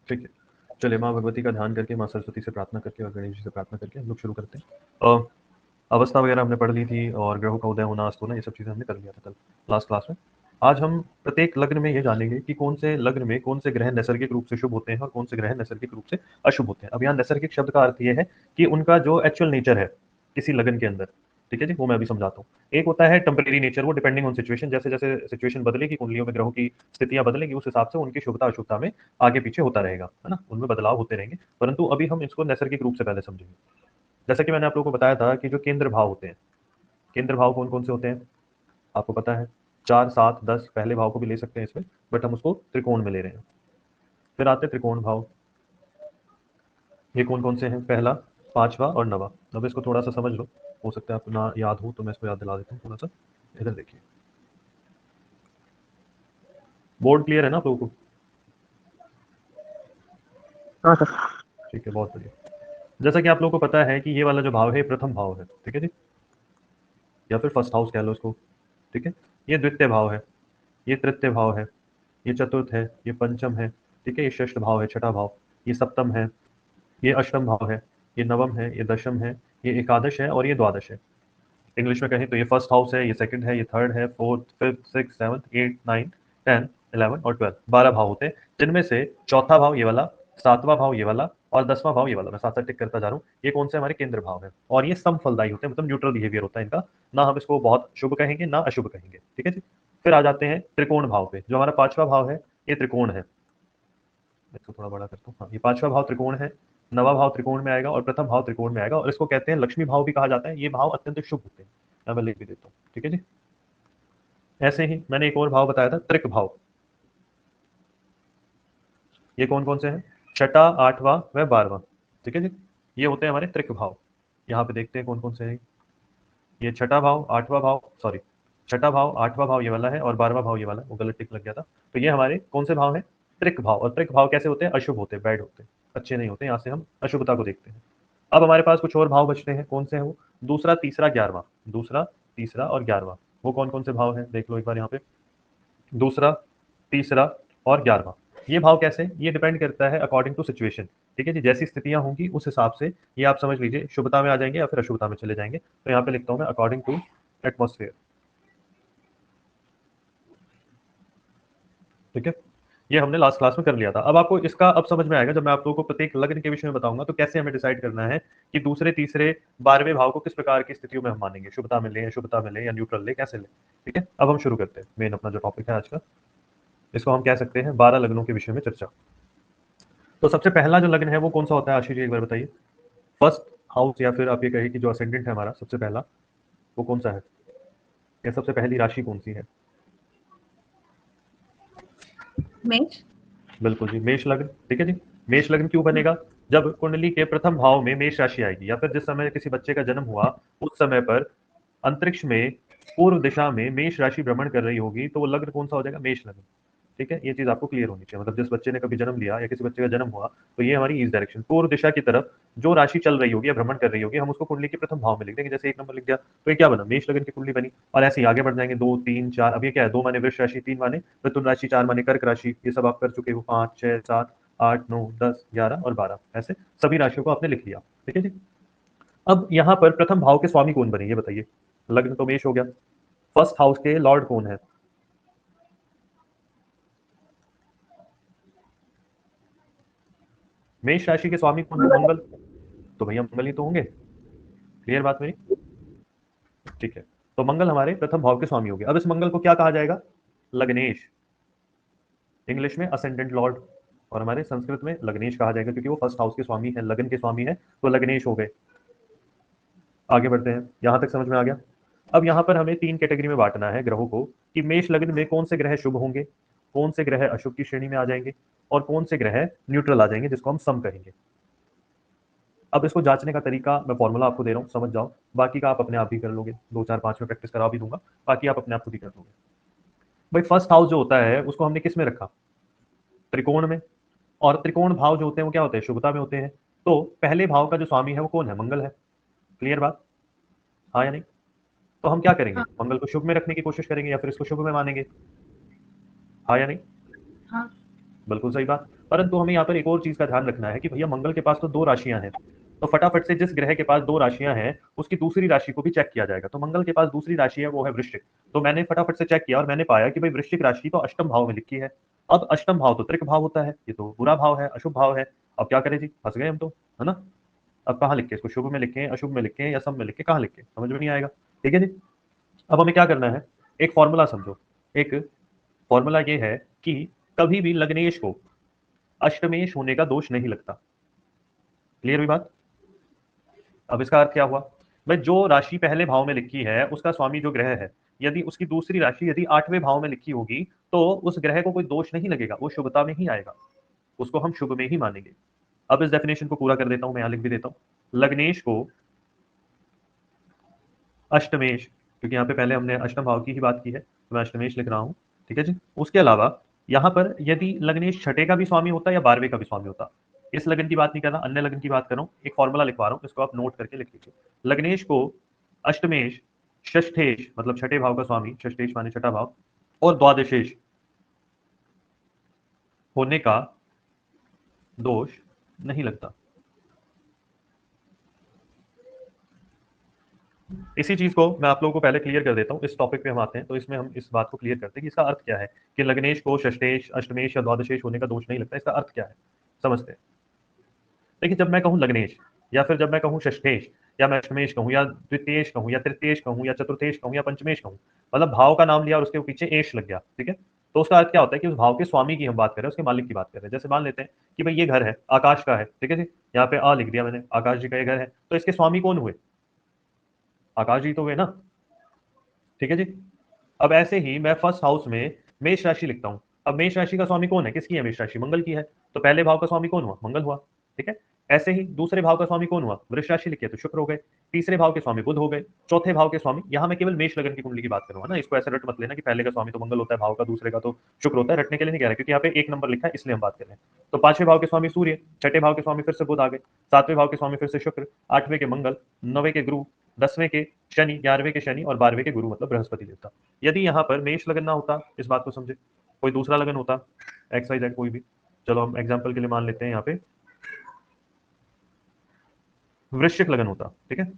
ठीक है, चलिए माँ भगवती का ध्यान करके, माँ सरस्वती से प्रार्थना करके और गणेश जी से प्रार्थना करके हम लोग शुरू करते हैं। अवस्था वगैरह हमने पढ़ ली थी और ग्रहों का उदय होना, अस्त होना, ये सब चीज़ें हमने कर लिया था कल लास्ट क्लास में। आज हम प्रत्येक लग्न में ये जानेंगे कि कौन से लग्न में कौन से ग्रह नैसर्गिक रूप से शुभ होते हैं और कौन से ग्रह नैसर्गिक रूप से अशुभ होते हैं। अब यहाँ नैसर्गिक शब्द का अर्थ ये है कि उनका जो एक्चुअल नेचर है किसी लग्न के अंदर, ठीक है जी, वो मैं अभी समझाता हूँ। एक होता है टेम्परेरी नेचर, वो डिपेंडिंग ऑन सिचुएशन, जैसे जैसे सिचुएशन बदलेगी, कुंडलियों में ग्रहों की स्थितियां बदलेंगी, उस हिसाब से उनकी शुभता अशुभता में आगे पीछे होता रहेगा, है ना, उनमें बदलाव होते रहेंगे। परंतु अभी हम इसको नैसर्गिक रूप से पहले समझेंगे। जैसा कि मैंने आप लोगों को बताया था कि जो केंद्र भाव होते हैं, केंद्र भाव कौन कौन से होते हैं आपको पता है, 4, 7, 10, पहले भाव को भी ले सकते हैं इसमें, बट हम उसको त्रिकोण में ले रहे हैं। फिर आते हैं त्रिकोण भाव, ये कौन कौन से हैं, पहला, पांचवा और नवा। अब इसको थोड़ा सा समझ लो, हो सकता है आपको ना याद हो तो मैं इसको याद दिला देता हूँ थोड़ा सा। इधर देखिए, बोर्ड क्लियर है ना आप लोगों को? हाँ सर। ठीक है, बहुत बढ़िया। जैसा कि आप लोगों को पता है कि ये वाला जो भाव है ये प्रथम भाव है, ठीक है जी, या फिर फर्स्ट हाउस कह लो इसको, ठीक है। ये द्वितीय भाव है, ये तृतीय भाव है, ये चतुर्थ है, ये पंचम है, ठीक है, ये षष्ठ भाव है, छठा भाव, ये सप्तम है, ये अष्टम भाव है, ये नवम है, ये दशम है, ये एकादश है और ये द्वादश है। इंग्लिश में कहें तो ये फर्स्ट हाउस है, ये सेकंड है, ये थर्ड है, fourth, fifth, six, seventh, eight, nine, 10, 11 और 12, 12 भाव होते हैं, जिनमें से चौथा भाव ये वाला, सातवां भाव ये वाला और 10वां भाव ये वाला, मैं साथ साथ टिक करता जा रहा हूँ, ये कौन से हमारे केंद्र भाव है और ये सम फलदायी होते हैं, मतलब न्यूट्रल बिहेवियर होता है इनका, ना हम इसको बहुत शुभ कहेंगे ना अशुभ कहेंगे, ठीक है जी। फिर आ जाते हैं त्रिकोण भाव पे, जो हमारा पांचवा भाव है ये त्रिकोण है, इसको थोड़ा बड़ा करता हूँ, हाँ, ये पांचवा भाव त्रिकोण है, नवा भाव त्रिकोण में आएगा और प्रथम भाव त्रिकोण में आएगा, और इसको कहते हैं लक्ष्मी भाव भी कहा जाता है। ये भाव अत्यंत शुभ होते हैं, मैं लिख भी देता हूँ, ठीक है जी। ऐसे ही मैंने एक और भाव बताया था, त्रिक भाव। ये कौन कौन से हैं, छठा, आठवां व 12वां, ठीक है जी, ये होते हैं हमारे त्रिक भाव। यहाँ पे देखते हैं कौन कौन से हैं। ये छठा भाव, आठवां भाव, सॉरी, छठा भाव, आठवां भाव ये वाला है और 12वां भाव ये वाला है, वो गलत टिक लग गया था। तो ये हमारे कौन से भाव हैं, त्रिक भाव। और त्रिक भाव कैसे होते हैं, अशुभ होते हैं, बैड होते हैं, अच्छे नहीं होते। यहाँ से हम अशुभता को देखते हैं। अब हमारे पास कुछ और भाव बचते हैं, कौन से हैं वो, दूसरा, तीसरा, 11वां, दूसरा, तीसरा और 11वां, वो कौन कौन से भाव हैं देख लो एक बार यहाँ पे, दूसरा, तीसरा और 11वां। ये भाव कैसे, ये डिपेंड करता है अकॉर्डिंग टू सिचुएशन, ठीक है जी, जैसी स्थितियां होंगी उस हिसाब से ये आप समझ लीजिए शुभता में आ जाएंगे या फिर अशुभता में चले जाएंगे। तो यहाँ पे लिखता हूँ मैं अकॉर्डिंग टू एटमोस्फेयर, ठीक है। ये हमने लास्ट क्लास में कर लिया था। अब आपको इसका अब समझ में आएगा जब मैं आप लोगों को प्रत्येक लग्न के विषय में बताऊंगा, तो कैसे हमें डिसाइड करना है कि दूसरे, तीसरे, 12वें भाव को किस प्रकार की स्थितियों में हम मानेंगे, शुभता में लें, अशुभता में लें या न्यूट्रल लें, कैसे लें, ठीक है। अब हम शुरू करते हैं मेन अपना जो टॉपिक है आज का, इसको हम कह सकते हैं 12 लग्नों के विषय में चर्चा। तो सबसे पहला जो लग्न है वो कौन सा होता है, आशीष जी एक बार बताइए। फर्स्ट हाउस, या फिर आप ये कहिए कि जो असेंडेंट है हमारा सबसे पहला, वो कौन सा है, या सबसे पहली राशि कौन सी है। मेष। बिल्कुल जी, मेष लग्न, ठीक है जी। मेष लग्न क्यों बनेगा, जब कुंडली के प्रथम भाव में मेष राशि आएगी, या फिर जिस समय किसी बच्चे का जन्म हुआ उस समय पर अंतरिक्ष में पूर्व दिशा में मेष राशि भ्रमण कर रही होगी, तो वो लग्न कौन सा हो जाएगा, मेष लग्न, ठीक है। ये चीज आपको क्लियर होनी चाहिए, मतलब जिस बच्चे ने कभी जन्म लिया या किसी बच्चे का जन्म हुआ, तो ये हमारी ईस्ट डायरेक्शन, पूर्व दिशा की तरफ जो राशि चल रही होगी या भ्रमण कर रही होगी, हम उसको कुंडली के प्रथम भाव में लिख देंगे। जैसे 1 नंबर लिख दिया तो ये क्या बना, मेष लग्न की कुंडली बनी। और ऐसे ही आगे बढ़ जाएंगे, 2, 3, 4, अब ये क्या है, 2 माने वृष राशि, 3 माने मिथुन राशि, 4 माने कर्क राशि, ये सब आप कर चुके हो, 5, 6, 7, 8, 9, 10, 11 और 12, ऐसे सभी राशियों को आपने लिख लिया, ठीक है जी। अब यहाँ पर प्रथम भाव के स्वामी कौन बने, ये बताइए। लग्न तो मेष हो गया, फर्स्ट हाउस के लॉर्ड कौन है, मेष राशि के स्वामी कौन है, मंगल। तो भैया मंगल ही तो होंगे, क्लियर बात मेरी, ठीक है। तो मंगल हमारे प्रथम भाव के स्वामी हो गए। अब इस मंगल को क्या कहा जाएगा, लग्नेश, इंग्लिश में असेंडेंट लॉर्ड, और हमारे संस्कृत में लग्नेश कहा जाएगा, क्योंकि वो फर्स्ट हाउस के स्वामी है, लगन के स्वामी है, तो लग्नेश हो गए। आगे बढ़ते हैं, यहां तक समझ में आ गया। अब यहाँ पर हमें 3 कैटेगरी में बांटना है ग्रहों को, कि मेष लग्न में कौन से ग्रह शुभ होंगे, कौन से ग्रह अशुभ की श्रेणी में आ जाएंगे, और कौन से ग्रह न्यूट्रल आ जाएंगे, जिसको हम सम कहेंगे। अब इसको जांचने का तरीका मैं फॉर्मूला आपको दे रहा हूँ, समझ जाओ, बाकी का आप अपने आप ही कर लोगे, 2, 4, 5 में प्रैक्टिस करा भी दूंगा, बाकी आप अपने आप खुद ही कर लोगे। भाई फर्स्ट हाउस जो होता है उसको हमने किस में रखा, त्रिकोण में, और त्रिकोण भाव जो होते हैं वो क्या होते हैं, शुभता में होते हैं। तो पहले भाव का जो स्वामी है वो कौन है, मंगल है, क्लियर बात, हाँ या नहीं। तो हम क्या करेंगे, हाँ। मंगल को शुभ में रखने की कोशिश करेंगे या फिर इसको शुभ में मानेंगे, हाँ या नहीं। हाँ। बिल्कुल सही बात। परंतु हमें यहाँ पर एक और चीज का ध्यान रखना है कि भैया मंगल के पास तो दो राशियां हैं, तो फटाफट से जिस ग्रह के पास दो राशियां हैं उसकी दूसरी राशि को भी चेक किया जाएगा। तो मंगल के पास दूसरी राशि है, वो है वृश्चिक। तो मैंने फटाफट से चेक किया और मैंने पाया कि भाई वृश्चिक राशि तो अष्टम भाव में लिखी है। अब अष्टम भाव तो त्रिक भाव होता है, ये तो बुरा भाव है, अशुभ भाव है। अब क्या करें जी, फंस गए हम तो, है ना। अब कहाँ लिखे इसको, शुभ में लिखे, अशुभ में लिखे या सब में लिखे, कहाँ लिखे, समझ में नहीं आएगा। ठीक है जी। अब हमें क्या करना है, एक फॉर्मूला समझो। एक फॉर्मूला ये है कि कभी भी लग्नेश को अष्टमेश होने का दोष नहीं लगता। क्लियर हुई बात। अब इसका अर्थ क्या हुआ, भाई जो राशि पहले भाव में लिखी है उसका स्वामी जो ग्रह है, यदि उसकी दूसरी राशि यदि आठवें भाव में लिखी होगी तो उस ग्रह को कोई दोष नहीं लगेगा, वो शुभता में ही आएगा, उसको हम शुभ में ही मानेंगे। अब इस डेफिनेशन को पूरा कर देता हूं, मैं यहां लिख भी देता हूं। लग्नेश को अष्टमेश, क्योंकि यहाँ पे पहले हमने अष्टम भाव की ही बात की है तो मैं अष्टमेश लिख रहा हूँ। ठीक है जी। उसके अलावा यहाँ पर यदि लग्नेश छठे का भी स्वामी होता या 12वें का भी स्वामी होता, इस लगन की बात नहीं कर रहा, अन्य लगन की बात कर रहा हूँ, एक फॉर्मूला लिखवा रहा हूँ, इसको आप नोट करके लिख लीजिए। लग्नेश को अष्टमेश, षष्ठेश मतलब छठे भाव का स्वामी, षष्ठेश माने छठा भाव, और द्वादशेश होने का दोष नहीं लगता। इसी चीज को मैं आप लोगों को पहले क्लियर कर देता हूँ, इस टॉपिक पे हम आते हैं तो इसमें हम इस बात को क्लियर करते हैं कि इसका अर्थ क्या है कि लग्नेश को षष्ठेश, अष्टमेश या द्वादशेश होने का दोष नहीं लगता, इसका अर्थ क्या है समझते हैं। देखिए जब मैं कहूँ लग्नेश, या फिर जब मैं कहूँ षष्ठेश, या मैं अष्टमेश कहूँ या द्वितीयेश कहूँ या तृतीयेश कहूँ या चतुर्थेश कहूँ या पंचमेश कहूँ, मतलब भाव का नाम लिया और उसके पीछे एश लग गया, ठीक है। तो उसका अर्थ क्या होता है कि उस भाव के स्वामी की हम बात कर रहे हैं, उसके मालिक की बात कर रहे हैं। जैसे मान लेते हैं कि भाई ये घर है, आकाश का है, ठीक है जी। यहाँ पे आ लिख दिया मैंने, आकाश जी का ये घर है, तो इसके स्वामी कौन हुए, आकाश जी तो हुए ना। ठीक है जी। अब ऐसे ही मैं फर्स्ट हाउस में मेष राशि लिखता हूं। अब मेष राशि का स्वामी कौन है, किसकी है मेष राशि, मंगल की है, तो पहले भाव का स्वामी कौन हुआ, मंगल हुआ। ठीक है। ऐसे ही दूसरे भाव का स्वामी कौन हुआ, वृष राशि लिखी है तो शुक्र हो गए। तीसरे भाव के स्वामी बुध हो गए। चौथे भाव के स्वामी, यहां मैं केवल मेष लगन की कुंडली की बात करूंगा ना, इसको ऐसे रट मत लेना कि पहले का स्वामी तो मंगल होता है भाव का, दूसरे का तो शुक्र होता है, रटने के लिए नहीं कह रहा, क्योंकि यहाँ पे एक नंबर लिखा है इसलिए हम बात कर रहे हैं। तो पांचवें भाव के स्वामी सूर्य, छठे भाव के स्वामी फिर से बुध आ गए, सातवें भाव के स्वामी फिर से शुक्र, आठवें के मंगल, नौवें के गुरु, 10वें के शनि, 11वें के शनि और 12वें के गुरु मतलब बृहस्पति देवता। यदि यहाँ पर मेष लगन ना होता, इस बात को समझे, कोई दूसरा लगन होता, एक्स वाई जेड कोई भी, चलो हम एग्जाम्पल के लिए मान लेते हैं यहाँ पे वृश्चिक लगन होता, ठीक है।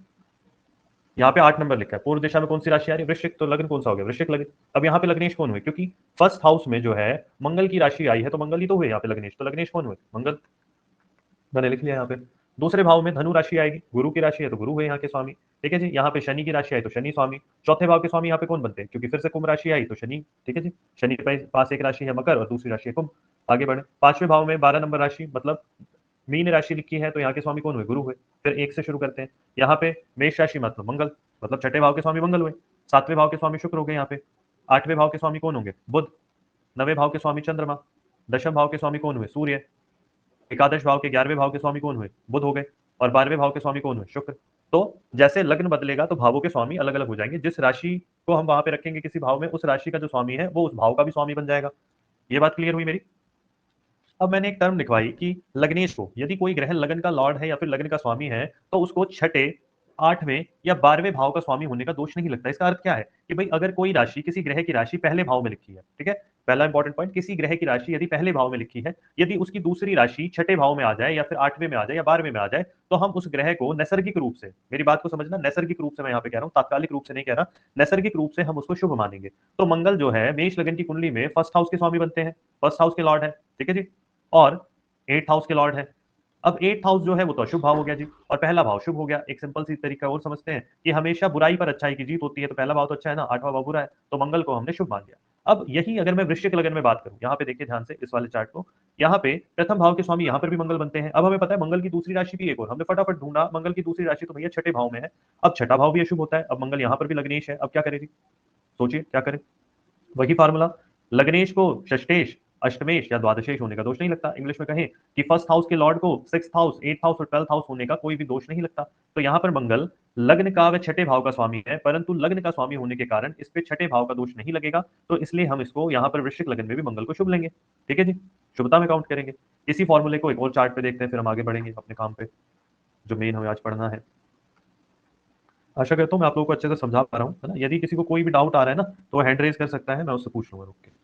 यहाँ पे 8 नंबर लिखा है, पूर्व दिशा में कौन सी राशि आ रही है, वृश्चिक, तो लगन कौन सा हो गया, वृश्चिक लगन। अब यहाँ पे लग्नेश कौन हुए, क्योंकि फर्स्ट हाउस में जो है मंगल की राशि आई है तो मंगल ही तो हुए यहाँ पे लग्नेश, तो लग्नेश कौन हुए, मंगल। मैंने लिख लिया यहाँ पे। दूसरे भाव में धनु राशि आएगी, गुरु की राशि है तो गुरु हुए यहाँ के स्वामी। ठीक है जी। यहाँ पे शनि की राशि आई तो शनि स्वामी। चौथे भाव के स्वामी यहाँ पे कौन बनते हैं, क्योंकि फिर से कुंभ राशि आई तो शनि। ठीक है जी। शनि के पास एक राशि है मकर और दूसरी राशि है कुंभ। आगे बढ़े, पांचवें भाव में 12 नंबर राशि मतलब मीन राशि लिखी है तो यहाँ के स्वामी कौन हुए, गुरु हुए। फिर एक से शुरू करते हैं, यहाँ पे मेष राशि मतलब मंगल, मतलब छठे भाव के स्वामी मंगल हुए। सातवें भाव के स्वामी शुक्र हो गए यहाँ पे। आठवें भाव के स्वामी कौन होंगे, बुध। नवे भाव के स्वामी चंद्रमा। दशम भाव के स्वामी कौन हुए, सूर्य। एकादश भाव के 11वें भाव के स्वामी कौन हुए, बुध हो गए। और 12वें भाव के स्वामी कौन हुए, शुक्र। तो जैसे लग्न बदलेगा तो भावों के स्वामी अलग अलग हो जाएंगे, जिस राशि को हम वहां पे रखेंगे किसी भाव में, उस राशि का जो स्वामी है वो उस भाव का भी स्वामी बन जाएगा। ये बात क्लियर हुई मेरी। अब मैंने एक टर्म लिखवाई कि लग्नेश को यदि कोई ग्रह लगन का लॉर्ड है या फिर लगन का स्वामी है तो उसको छठे, आठवें या 12वें भाव का स्वामी होने का दोष नहीं लगता। इसका अर्थ क्या है कि भाई अगर कोई राशि, किसी ग्रह की राशि पहले भाव में लिखी है, ठीक है, पहला इंपॉर्टेंट पॉइंट, किसी ग्रह की राशि यदि पहले भाव में लिखी है, यदि उसकी दूसरी राशि छठे भाव में आ जाए या फिर आठवें में आ जाए या 12वें में आ जाए, तो हम उस ग्रह को नैसर्गिक रूप से, मेरी बात को समझना, नैसर्गिक रूप से मैं यहाँ पे कह रहा हूँ, तात्कालिक रूप से नहीं कह रहा, नैसर्गिक रूप से हम उसको शुभ मानेंगे। तो मंगल जो है मेष लगन की कुंडली में फर्स्ट हाउस के स्वामी बनते हैं, फर्स्ट हाउस के लॉर्ड है, ठीक है जी। और एट्थ हाउस के लॉर्ड है। अब एट्थ हाउस जो है वो तो अशुभ भाव हो गया जी, और पहला भाव शुभ हो गया। एक सिंपल सी तरीका और समझते हैं कि हमेशा बुराई पर अच्छाई की जीत होती है, तो पहला भाव तो अच्छा है ना, आठवां भाव बुरा है, तो मंगल को हमने शुभ मान लिया। अब यही अगर मैं वृश्चिक लगन में बात करूं, यहाँ पे देखिए ध्यान से इस वाले चार्ट को, यहाँ पे प्रथम भाव के स्वामी यहाँ पर भी मंगल बनते हैं। अब हमें पता है मंगल की दूसरी राशि भी एक और, हमने फटाफट ढूंढा, मंगल की दूसरी राशि तो भैया छठे भाव में है। अब छठा भाव भी अशुभ होता है, अब मंगल यहाँ पर भी लग्नेश है, अब क्या करें जी, सोचिए क्या करें। वही फार्मूला, लग्नेश को षष्टेश, अष्टमेश या द्वादशेश होने का दोष नहीं लगता। इंग्लिश में कहें कि फर्स्ट हाउस के लॉर्ड को सिक्स हाउस, एट हाउस और 12th हाउस होने का कोई भी दोष नहीं लगता। तो यहाँ पर मंगल लग्न का व छठे भाव का स्वामी है, परंतु लग्न का स्वामी होने के कारण इस पे छठे भाव का दोष नहीं लगेगा, तो इसलिए हम इसको यहाँ पर वृश्चिक लगन में भी मंगल को शुभ लेंगे। ठीक है जी, शुभता में काउंट करेंगे। इसी फॉर्मूले को एक और चार्ट पे देखते हैं, फिर हम आगे बढ़ेंगे अपने काम पे, जो मेन हमें आज पढ़ना है। आशा करता हूँ मैं आप लोगों को अच्छे से समझा पा रहा हूँ, है ना। यदि किसी को कोई भी डाउट आ रहा है ना तो वो हैंड रेज कर सकता है, मैं उससे पूछ लूंगा रुक के।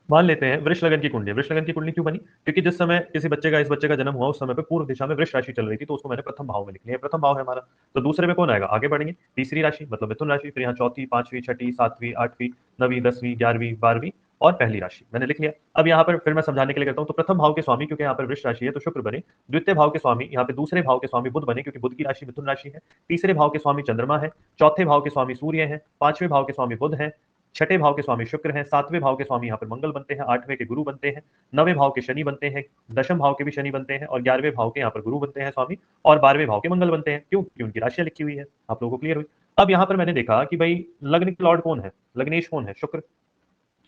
मान लेते हैं वृष लगन की कुंडली। वृष लगन की कुंडली क्यों बनी? क्योंकि जिस समय किसी बच्चे का इस बच्चे का जन्म हुआ उस समय पे पूर्व दिशा में वृष राशि चल रही थी, तो उसको मैंने प्रथम भाव में लिख लिया। प्रथम भाव है हमारा। तो दूसरे में कौन आएगा? आगे बढ़ेंगे, तीसरी राशि मतलब मिथुन राशि। फिर यहाँ चौथी, पांचवी, छठी, सातवीं, आठवीं, नवीं, 10वीं, 11वीं, 12वीं और पहली राशि मैंने लिख लिया। अब यहाँ पर फिर मैं समझाने के लिए करता हूँ। तो प्रथम भाव के स्वामी क्योंकि यहाँ पर वृष राशि है तो शुक्र बने। द्वितीय भाव के स्वामी यहाँ पे दूसरे भाव के स्वामी बुध बने क्योंकि बुध की राशि मिथुन राशि है। तीसरे भाव के स्वामी चंद्रमा है। चौथे भाव के स्वामी सूर्य है। पांचवें भाव के स्वामी बुध है। छठे भाव के स्वामी शुक्र हैं। सातवें भाव के स्वामी यहाँ पर मंगल बनते हैं। आठवें के गुरु बनते हैं। नवे भाव के शनि बनते हैं। दशम भाव के भी शनि बनते हैं और 11वें भाव के यहाँ पर गुरु बनते हैं स्वामी और 12वें भाव के मंगल बनते हैं। क्यों? क्योंकि उनकी राशियां लिखी हुई है। आप लोगों को क्लियर हुई? अब यहाँ पर मैंने देखा कि भाई लग्न के लॉर्ड कौन है? लग्नेश कौन है? शुक्र।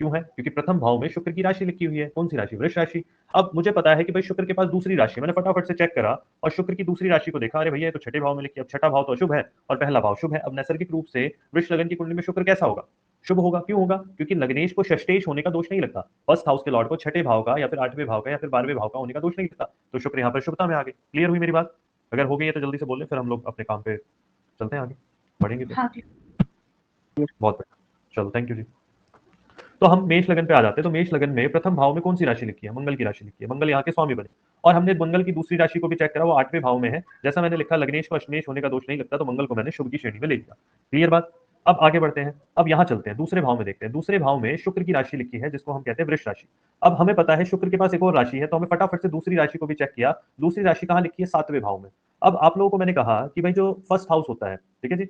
क्यों है? क्योंकि प्रथम भाव में शुक्र की राशि लिखी हुई है। कौन सी राशि? वृष राशि। अब मुझे पता है कि भाई शुक्र के पास दूसरी राशि, मैंने फटाफट से चेक करा और शुक्र की दूसरी राशि को देखा, अरे भैया ये तो छठे भाव में लिखी है। अब छठा भाव तो अशुभ है और पहला भाव शुभ है। अब नैसर्गिक रूप से वृष लगन की कुंडली में शुक्र कैसा होगा? शुभ होगा। क्यों होगा? क्योंकि लग्नेश को षष्टेश होने का दोष नहीं लगता। फर्स्ट हाउस के लॉर्ड को छठे भाव का या फिर आठवें भाव का या फिर 12वें भाव का होने का दोष नहीं लगता। तो शुक्र यहाँ पर शुभता में आ गए। क्लियर हुई मेरी बात? अगर हो गई है तो जल्दी से बोल लें, फिर हम लोग अपने काम पे चलते हैं, आगे बढ़ेंगे। तो हाँ जी। बहुत बढ़िया, चलो थैंक यू जी। तो हम मेष लगन पे आ जाते हैं। तो मेष लगन में प्रथम भाव में कौन सी राशि लिखी है? मंगल की राशि लिखी है। मंगल यहाँ के स्वामी बने और हमने मंगल की दूसरी राशि को भी चेक करा, वो आठवें भाव में है। जैसा मैंने लिखा लग्नेश को अश्लेष होने का दोष नहीं लगता, तो मंगल को मैंने शुभ की श्रेणी में ले लिया। क्लियर बात? अब आगे बढ़ते हैं। अब यहाँ चलते हैं, दूसरे भाव में देखते हैं। दूसरे भाव में शुक्र की राशि लिखी है जिसको हम कहते हैं वृष राशि। अब हमें पता है शुक्र के पास एक और राशि है, तो हमें फटाफट से दूसरी राशि को भी चेक किया। दूसरी राशि कहाँ लिखी है? सातवें भाव में। अब आप लोगों को मैंने कहा कि भाई जो फर्स्ट हाउस होता है, ठीक है जी,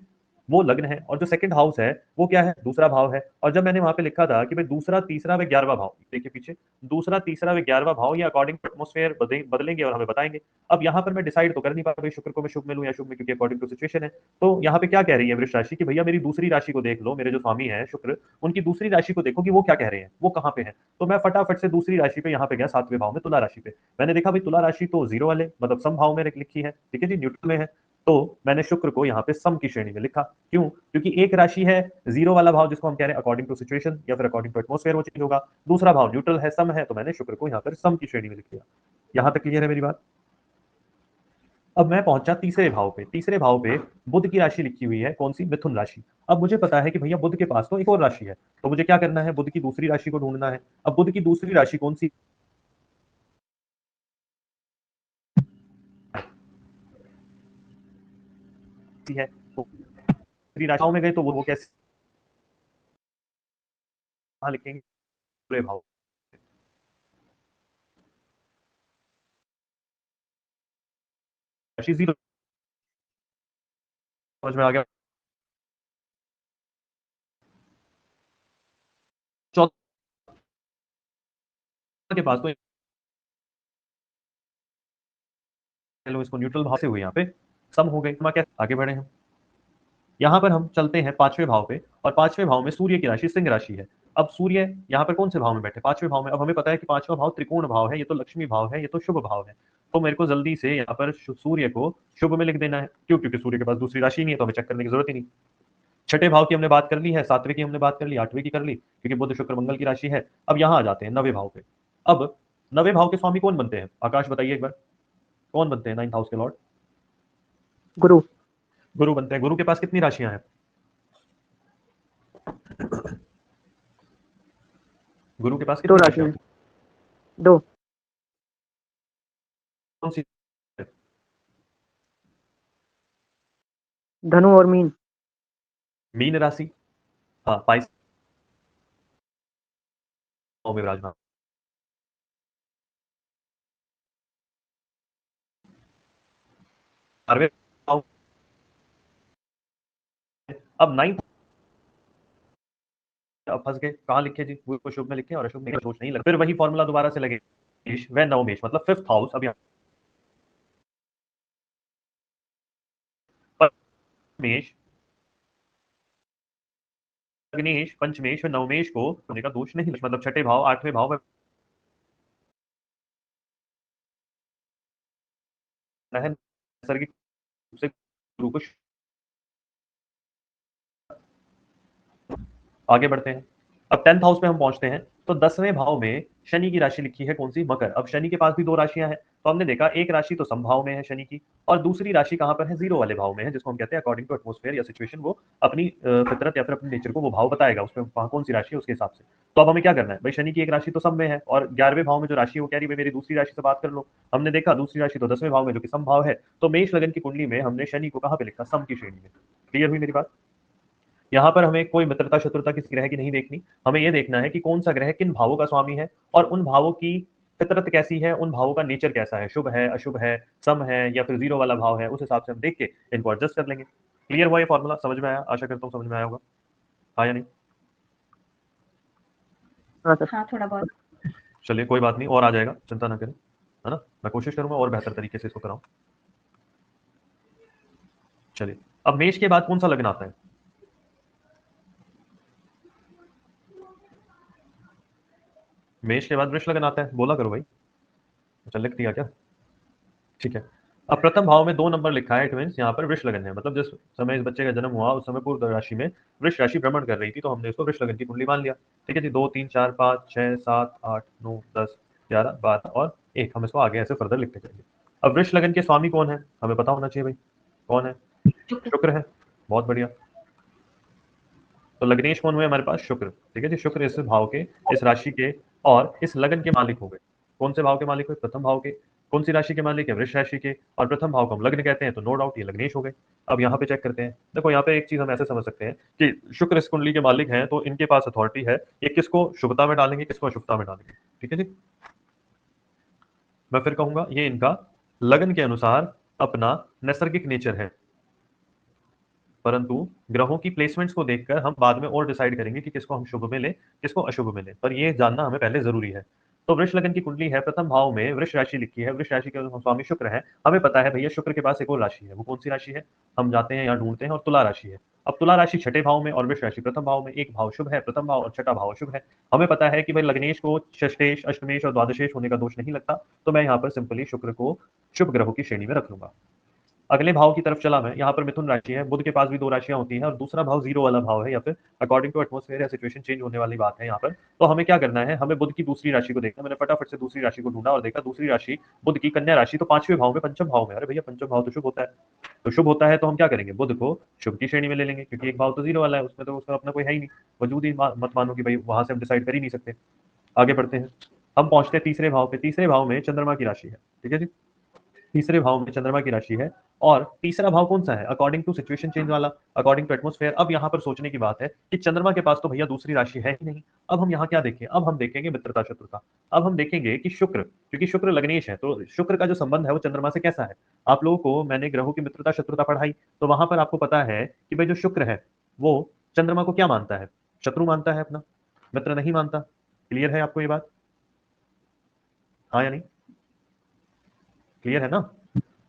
वो लग्न है और जो सेकंड हाउस है वो क्या है? दूसरा भाव है। और जब मैंने वहां पे लिखा था कि भाई दूसरा, तीसरा व 11वां भाव, देखिए पीछे, दूसरा, तीसरा व 11वां भाव ये अकॉर्डिंग टू एटमॉस्फेयर बदलेंगे और हमें बताएंगे। अब यहाँ पर मैं डिसाइड तो कर नहीं पा रहा शुक्र को मैं शुभ में लूं या शुभ में, क्योंकि अकॉर्डिंग टू सिचुएशन है। तो यहाँ पे क्या कह रही है वृष राशि कि भैया मेरी दूसरी राशि को देख लो, मेरे जो स्वामी है शुक्र, उनकी दूसरी राशि को देखो कि वो क्या कह रहे हैं, वो कहाँ पे है। तो मैं फटाफट से दूसरी राशि पे यहाँ पे गया, सातवें भाव में तुला राशि पे। मैंने देखा भाई तुला राशि तो जीरो वाले मतलब सम भाव में लिखी है, ठीक है जी, न्यूट्रल में है। तो मैंने शुक्र को यहाँ पे सम की श्रेणी में लिखा। क्यों? क्योंकि एक राशि है जीरो वाला भाव जिसको हम कह रहे हैं अकॉर्डिंग टू सिचुएशन या फिर अकॉर्डिंग टू एटमॉस्फेयर वो चेंज होगा। दूसरा भाव न्यूट्रल है, सम है, तो मैंने शुक्र को यहाँ पर सम की श्रेणी में लिख दिया। यहाँ तक क्लियर है मेरी बात? अब मैं पहुंचा तीसरे भाव पे। तीसरे भाव पे बुध की राशि लिखी हुई है, कौन सी? मिथुन राशि। अब मुझे पता है कि भैया बुध के पास तो एक और राशि है, तो मुझे क्या करना है? बुध की दूसरी राशि को ढूंढना है। अब बुध की दूसरी राशि कौन सी है? तो दूसरी राशियों में गए तो वो कैसे कहाँ लिखेंगे? पूरे भाव राशि जीरो। समझ में आ गया? चौथा के पास तो लो इसको न्यूट्रल भाव से हुए, यहाँ पे सम हो गए। क्या आगे बढ़े हम? यहाँ पर हम चलते हैं पांचवें भाव पे और पांचवें भाव में सूर्य की राशि सिंह राशि है। अब सूर्य यहाँ पर कौन से भाव में बैठे? पांचवें भाव में। अब हमें पता है कि पांचवा भाव त्रिकोण भाव है, ये तो लक्ष्मी भाव है, ये तो शुभ भाव है। तो मेरे को जल्दी से यहाँ पर सूर्य को शुभ में लिख देना है। क्यों? क्योंकि सूर्य के पास दूसरी राशि नहीं है, तो हमें चेक करने की जरूरत ही नहीं। छठे भाव की हमने बात कर ली है, सातवें की हमने बात कर ली, आठवें की कर ली, क्योंकि बुध शुक्र मंगल की राशि है। अब यहाँ आ जाते हैं नवे भाव पे। अब नवे भाव के स्वामी कौन बनते हैं? आकाश बताइए एक बार, कौन बनते हैं नाइन्थ हाउस के लॉर्ड? गुरु। गुरु बनते हैं। गुरु के पास कितनी राशियां हैं? गुरु के पास दो कितनी राशि राशियां? हैं। दो। कौन सी? धनु और मीन। मीन राशि। हाँ, पाइस में विराजमान। बारहवें भाव। अब नाइन्थ, अब फंस गए कहाँ लिखे जी? वो को शुभ में लिखे और अशुभ में दोष नहीं लगे। फिर वही फॉर्मूला दोबारा से लगे, वह नवमेश मतलब फिफ्थ हाउस। अब यहाँ मेष, अग्निश, पंचमेश और नवमेश को होने का दोष नहीं, मतलब छठे भाव, आठवें भाव में है नैसर्गिक रूप से गुरु को। आगे बढ़ते हैं। अब टेंथ हाउस में हम पहुंचते हैं, तो 10वें भाव में शनि की राशि लिखी है कौन सी, मकर। अब शनि के पास भी दो राशियां हैं, तो हमने देखा एक राशि तो समभाव में है शनि की, और दूसरी राशि कहां पर है, जीरो वाले भाव में है, जिसको हम कहते हैं अकॉर्डिंग टू एटमोस्फेयर या सिचुएशन, वो अपनी फितरत या फिर अपने नेचर को वो भाव बताएगा, उसमें वहां कौन सी राशि है उसके हिसाब से। तो अब हमें क्या करना है भाई, शनि की एक राशि तो सम में है, और 11वें भाव में जो राशि है वो कह रही है मेरी दूसरी राशि से बात कर लो। हमने देखा दूसरी राशि तो 10वें भाव में जो कि समभाव है, तो मेष लगन की कुंडली में हमने शनि को कहां पे लिखा, सम की श्रेणी में। क्लियर हुई मेरी बात। यहाँ पर हमें कोई मित्रता शत्रुता किस ग्रह की नहीं देखनी, हमें यह देखना है कि कौन सा ग्रह किन भावों का स्वामी है, और उन भावों की फितरत कैसी है, उन भावों का नेचर कैसा है, शुभ है, अशुभ है, सम है या फिर जीरो वाला भाव है, उस हिसाब से हम देख के इनको एडजस्ट कर लेंगे। क्लियर हुआ ये फॉर्मूला, समझ में आया, आशा करता हूँ समझ में आया होगा, हाँ या नहीं। हाँ सर। हाँ थोड़ा बहुत। चलिए कोई बात नहीं, और आ जाएगा, चिंता ना करें, है ना, मैं कोशिश करूंगा और बेहतर तरीके से इसको कराऊं। चलिए अब मेष के बाद कौन सा लग्न आता है, मेष के बाद वृष लगन आता है, बोला करो भाई, अच्छा लिख दिया क्या, ठीक है। अब प्रथम भाव में 2 नंबर लिखा है, इट मींस यहाँ पर वृष लगन है, मतलब जिस समय इस बच्चे का जन्म हुआ उस समय पूर्व राशि में वृष राशि भ्रमण कर रही थी, तो हमने इसको वृष लगन की कुंडली मान लिया। ठीक है जी, 2 3 4 5 6 7 8 9 10 11 12 और 1, हम इसको आगे ऐसे फर्दर लिखते जाएंगे। अब वृष लगन के स्वामी कौन है, हमें पता होना चाहिए भाई, कौन है, शुक्र है, बहुत बढ़िया। तो लग्नेश कौन हुए हमारे पास, शुक्र। ठीक है जी, शुक्र इस भाव के, इस राशि के और इस लगन के मालिक हो गए। कौन से भाव के मालिक हुए, प्रथम भाव के। कौन सी राशि के मालिक है, वृष राशि के, और प्रथम भाव को हम लग्न कहते हैं, तो नो डाउट ये लग्नेश हो गए। अब यहाँ पे चेक करते हैं, देखो यहाँ पे एक चीज हम ऐसे समझ सकते हैं कि शुक्र इस कुंडली के मालिक हैं, तो इनके पास अथॉरिटी है, ये किसको शुभता में डालेंगे, किसको अशुभता में डालेंगे। ठीक है जी, मैं फिर कहूंगा ये इनका लगन के अनुसार अपना नैसर्गिक नेचर है, परंतु ग्रहों की प्लेसमेंट्स को देखकर हम बाद में और डिसाइड करेंगे कि किसको हम शुभ में लें, किसको अशुभ में लें, पर ये जानना हमें पहले जरूरी है। तो वृष लगन की कुंडली है, प्रथम भाव में वृष राशि लिखी है, वृष राशि के स्वामी शुक्र है, हमें पता है भैया शुक्र के पास एक और राशि है, वो कौन सी राशि है, हम जाते हैं यहाँ ढूंढते हैं, और तुला राशि है। अब तुला राशि छठे भाव में और वृष राशि प्रथम भाव में, एक भाव शुभ है प्रथम भाव और छठा भाव अशुभ है। हमें पता है कि भाई लग्नेश को षष्टेश अष्टमेश और द्वादशेश होने का दोष नहीं लगता, तो मैं यहाँ पर सिंपली शुक्र को शुभ ग्रहों की श्रेणी में रख लूंगा। अगले भाव की तरफ चला मैं, यहाँ पर मिथुन राशि है, बुध के पास भी दो राशियां होती हैं, और दूसरा भाव जीरो वाला भाव है, या फिर अकॉर्डिंग टू एटमोस्फेयर या सिचुएशन चेंज होने वाली बात है यहाँ पर। तो हमें क्या करना है, हमें बुध की दूसरी राशि को देखना। मैंने फटाफट से दूसरी राशि को ढूंढा और देखा दूसरी राशि बुध की कन्या राशि, तो 5वें भाव में पंचम भाव में, अरे भैया पंचम भाव तो शुभ होता है, तो शुभ होता है तो हम क्या करेंगे, बुध को शुभ की श्रेणी में ले लेंगे, क्योंकि एक भाव तो जीरो वाला है, उसमें तो उसका अपना कोई है ही नहीं, वजूद ही मत मानो कि भाई वहां से हम डिसाइड कर ही नहीं सकते। आगे बढ़ते हैं, हम पहुंचते हैं तीसरे भाव पे, तीसरे भाव में चंद्रमा की राशि है। ठीक है जी, तीसरे भाव में चंद्रमा की राशि है, और तीसरा भाव कौन सा है, अकॉर्डिंग टू सिचुएशन चेंज वाला, अकॉर्डिंग टू एटमोस्फेयर। अब यहाँ पर सोचने की बात है कि चंद्रमा के पास तो भैया दूसरी राशि है ही नहीं। अब हम यहाँ क्या देखें, अब हम देखेंगे मित्रता शत्रुता। अब हम देखेंगे कि शुक्र, क्योंकि शुक्र लग्नेश है, तो शुक्र का जो संबंध है वो चंद्रमा से कैसा है। आप लोगों को मैंने ग्रहों की मित्रता शत्रुता पढ़ाई, तो वहां पर आपको पता है कि भाई जो शुक्र है वो चंद्रमा को क्या मानता है, शत्रु मानता है अपना, मित्र नहीं मानता। क्लियर है आपको ये बात, हाँ या नहीं, क्लियर है ना।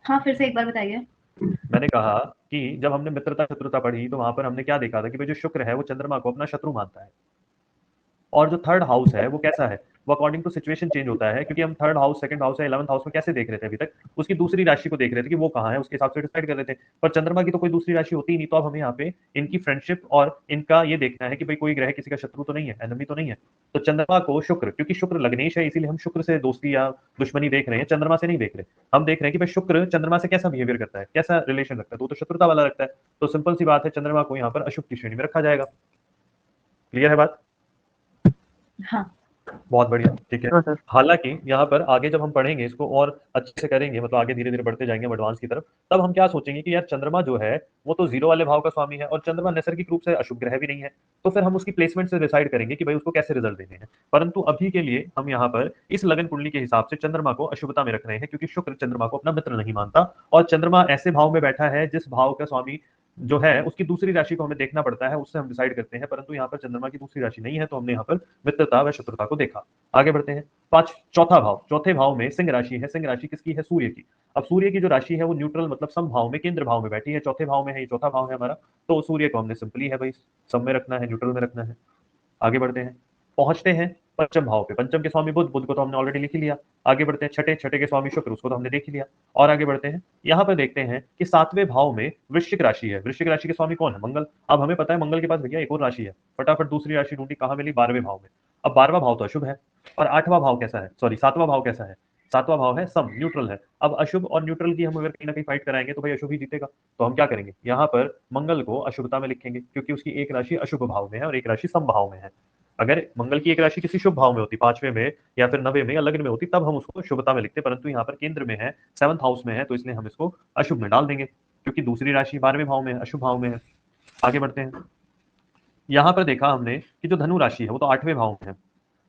हाँ फिर से एक बार बताइए। मैंने कहा कि जब हमने मित्रता शत्रुता पढ़ी, तो वहां पर हमने क्या देखा था कि भाई जो शुक्र है वो चंद्रमा को अपना शत्रु मानता है, और जो थर्ड हाउस है वो कैसा है, वो अकॉर्डिंग टू सिचुएशन चेंज होता है, क्योंकि हम थर्ड हाउस, सेकंड हाउस या 11th हाउस में कैसे देख रहे थे अभी तक, उसकी दूसरी राशि को देख रहे थे कि वो कहाँ है, उसके हिसाब से डिसाइड कर रहे थे। पर चंद्रमा की तो कोई दूसरी राशि होती ही नहीं, तो अब हमें यहाँ पे इनकी फ्रेंडशिप और इनका ये देखना है कि भाई कोई ग्रह किसी का शत्रु तो नहीं है, एनिमी तो नहीं है। तो चंद्रमा को शुक्र, क्योंकि शुक्र लग्नेश है, इसीलिए हम शुक्र से दोस्ती या दुश्मनी देख रहे हैं, चंद्रमा से नहीं देख रहे। हम देख रहे हैं कि भाई शुक्र चंद्रमा से कैसा बिहेवियर करता है, कैसा रिलेशन रखता है, तो शत्रुता वाला रखता है। तो सिंपल सी बात है, चंद्रमा को यहाँ पर अशुभ की श्रेणी में रखा जाएगा। क्लियर है बात, हाँ बहुत बढ़िया, ठीक है। हाँ सर। हालांकि यहाँ पर आगे जब हम पढ़ेंगे इसको और अच्छे से करेंगे, मतलब आगे धीरे धीरे बढ़ते जाएंगे एडवांस की तरफ, तब हम क्या सोचेंगे कि यार चंद्रमा जो है वो तो जीरो वाले भाव का स्वामी है, और चंद्रमा नैसर्गिक रूप से अशुभ ग्रह भी नहीं है, तो फिर हम उसकी प्लेसमेंट से डिसाइड करेंगे कि भाई उसको कैसे रिजल्ट देने हैं। परंतु अभी के लिए हम यहाँ पर इस लगन कुंडली के हिसाब से चंद्रमा को अशुभता में रख रहे हैं, क्योंकि शुक्र चंद्रमा को अपना मित्र नहीं मानता, और चंद्रमा ऐसे भाव में बैठा है जिस भाव का स्वामी जो है उसकी दूसरी राशि को हमें देखना पड़ता है, उससे हम डिसाइड करते हैं, परंतु यहाँ पर चंद्रमा की दूसरी राशि नहीं है, तो हमने यहाँ पर मित्रता व शत्रुता को देखा। आगे बढ़ते हैं, चौथा भाव, चौथे भाव में सिंह राशि है, सिंह राशि किसकी है, सूर्य की। अब सूर्य की जो राशि है वो न्यूट्रल मतलब सम भाव में, केंद्र भाव में बैठी है, चौथे भाव में है, ये चौथा भाव है हमारा, तो सूर्य को हमने सिंपली है भाई सम में रखना है, न्यूट्रल में रखना है। आगे बढ़ते हैं, पहुंचते हैं पंचम भाव पे, पंचम के स्वामी बुध, बुध को तो हमने ऑलरेडी लिख ही लिया। आगे बढ़ते हैं छठे, छठे के स्वामी शुक्र, उसको तो हमने देख ही लिया। और आगे बढ़ते हैं, यहाँ पर देखते हैं कि सातवें भाव में वृश्चिक राशि है, वृश्चिक राशि के स्वामी कौन है, मंगल। अब हमें पता है मंगल के पास भैया एक और राशि है, फटाफट दूसरी राशि ढूंढी, कहाँ मिली, 12वें भाव में। अब 12वां भाव तो अशुभ है, और आठवां भाव कैसा है, सॉरी सातवां भाव कैसा है, सातवां भाव है सम, न्यूट्रल है। अब अशुभ और न्यूट्रल की हम अगर कहीं ना कहीं फाइट कराएंगे तो भाई अशुभ ही जीतेगा। तो हम क्या करेंगे, यहाँ पर मंगल को अशुभता में लिखेंगे, क्योंकि उसकी एक राशि अशुभ भाव में है और एक राशि सम भाव में है। अगर मंगल की एक राशि किसी शुभ भाव में होती, पांचवें में या फिर नवे में या लग्न में होती, तब हम उसको शुभता में लिखते, परंतु यहाँ पर केंद्र में है, सेवंथ हाउस में है, तो इसलिए हम इसको अशुभ में डाल देंगे, क्योंकि दूसरी राशि 12वें भाव में है, अशुभ भाव में है। आगे बढ़ते हैं। यहाँ पर देखा हमने कि जो धनु राशि है वो तो 8वें भाव में है,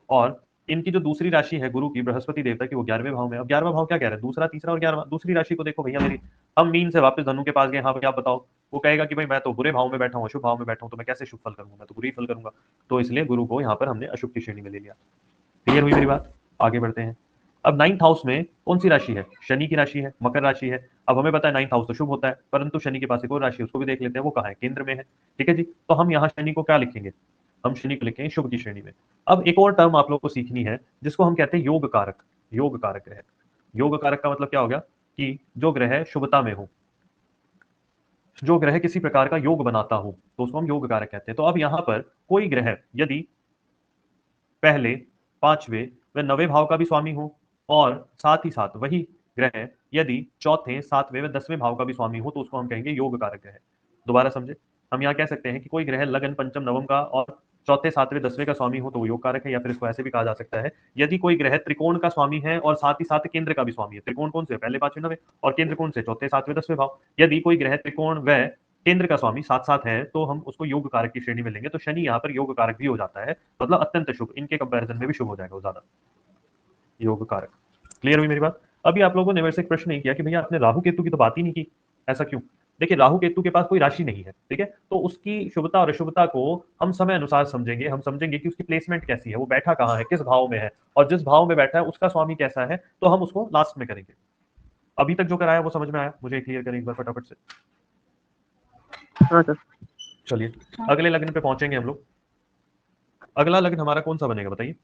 और इनकी जो दूसरी राशि है गुरु की, बृहस्पति देवता की, वो 11वें भाव में। अब 11वां भाव क्या कह रहा है, दूसरा, तीसरा और 11वां। दूसरी राशि को देखो भैया मेरी, हम मीन से वापस धनु के पास गए, यहाँ पर क्या बताओ, वो कहेगा कि भाई मैं तो बुरे भाव में बैठा हूँ, अशुभ भाव में बैठा हूँ, तो मैं कैसे शुभ फल करूंगा, मैं तो बुरे ही फल करूंगा। तो इसलिए गुरु को यहाँ पर हमने अशुभ की श्रेणी में ले लिया। क्लियर हुई मेरी बात? आगे बढ़ते हैं। अब 9th हाउस में कौन सी राशि है, शनि की राशि है, मकर राशि है। अब हमें पता है 9th हाउस तो शुभ होता है, परंतु शनि के पास एक और राशि है, उसको भी देख लेते हैं, वो कहाँ है, केंद्र में है। ठीक है जी, तो हम यहाँ शनि को क्या लिखेंगे, हम शनि को लिखेंगे शुभ की श्रेणी में। अब एक और टर्म आप लोग को सीखनी है, जिसको हम कहते हैं योग कारक। योग कारक ग्रह, योग कारक का मतलब क्या हो गया कि जो ग्रह शुभता में हो, जो ग्रह किसी प्रकार का योग बनाता हो, तो उसको हम योग कारक कहते हैं। तो अब यहाँ पर कोई ग्रह यदि पहले, पांचवें व नवे भाव का भी स्वामी हो, और साथ ही साथ वही ग्रह यदि चौथे, सातवें व 10वें भाव का भी स्वामी हो, तो उसको हम कहेंगे योग कारक ग्रह। दोबारा समझे, हम यहाँ कह सकते हैं कि कोई ग्रह लगन पंचम नवम का और चौथे, सातवें, 10वें का स्वामी हो तो वो योग कारक है, या फिर इसको ऐसे भी कहा जा सकता है, यदि कोई ग्रह त्रिकोण का स्वामी है और साथ ही साथ केंद्र का भी स्वामी है। त्रिकोण कौन से, पहले, पांचवें, नवे, और केंद्र कौन से, चौथे, सातवें, 10वें भाव। यदि कोई ग्रह त्रिकोण व केंद्र का स्वामी साथ साथ है, तो हम उसको योग कारक की श्रेणी में लेंगे। तो शनि यहाँ पर योग कारक भी हो जाता है, मतलब अत्यंत शुभ, इनके कंपैरिजन में भी शुभ हो जाएगा वो ज्यादा, योग कारक। क्लियर हुई मेरी बात? अभी आप लोगों ने मेरे से एक प्रश्न नहीं किया कि भैया आपने राहु केतु की तो बात ही नहीं की, ऐसा क्यों? देखिए राहु केतु के पास कोई राशि नहीं है, ठीक है, तो उसकी शुभता और अशुभता को हम समय अनुसार समझेंगे। हम समझेंगे कि उसकी प्लेसमेंट कैसी है, वो बैठा कहाँ है, किस भाव में है, और जिस भाव में बैठा है उसका स्वामी कैसा है, तो हम उसको लास्ट में करेंगे। अभी तक जो कराया वो समझ में आया? मुझे क्लियर करें एक बार फटाफट से। हाँ सर। चलिए हाँ। अगले लग्न पे पहुंचेंगे हम लोग। अगला लग्न हमारा कौन सा बनेगा बताइए?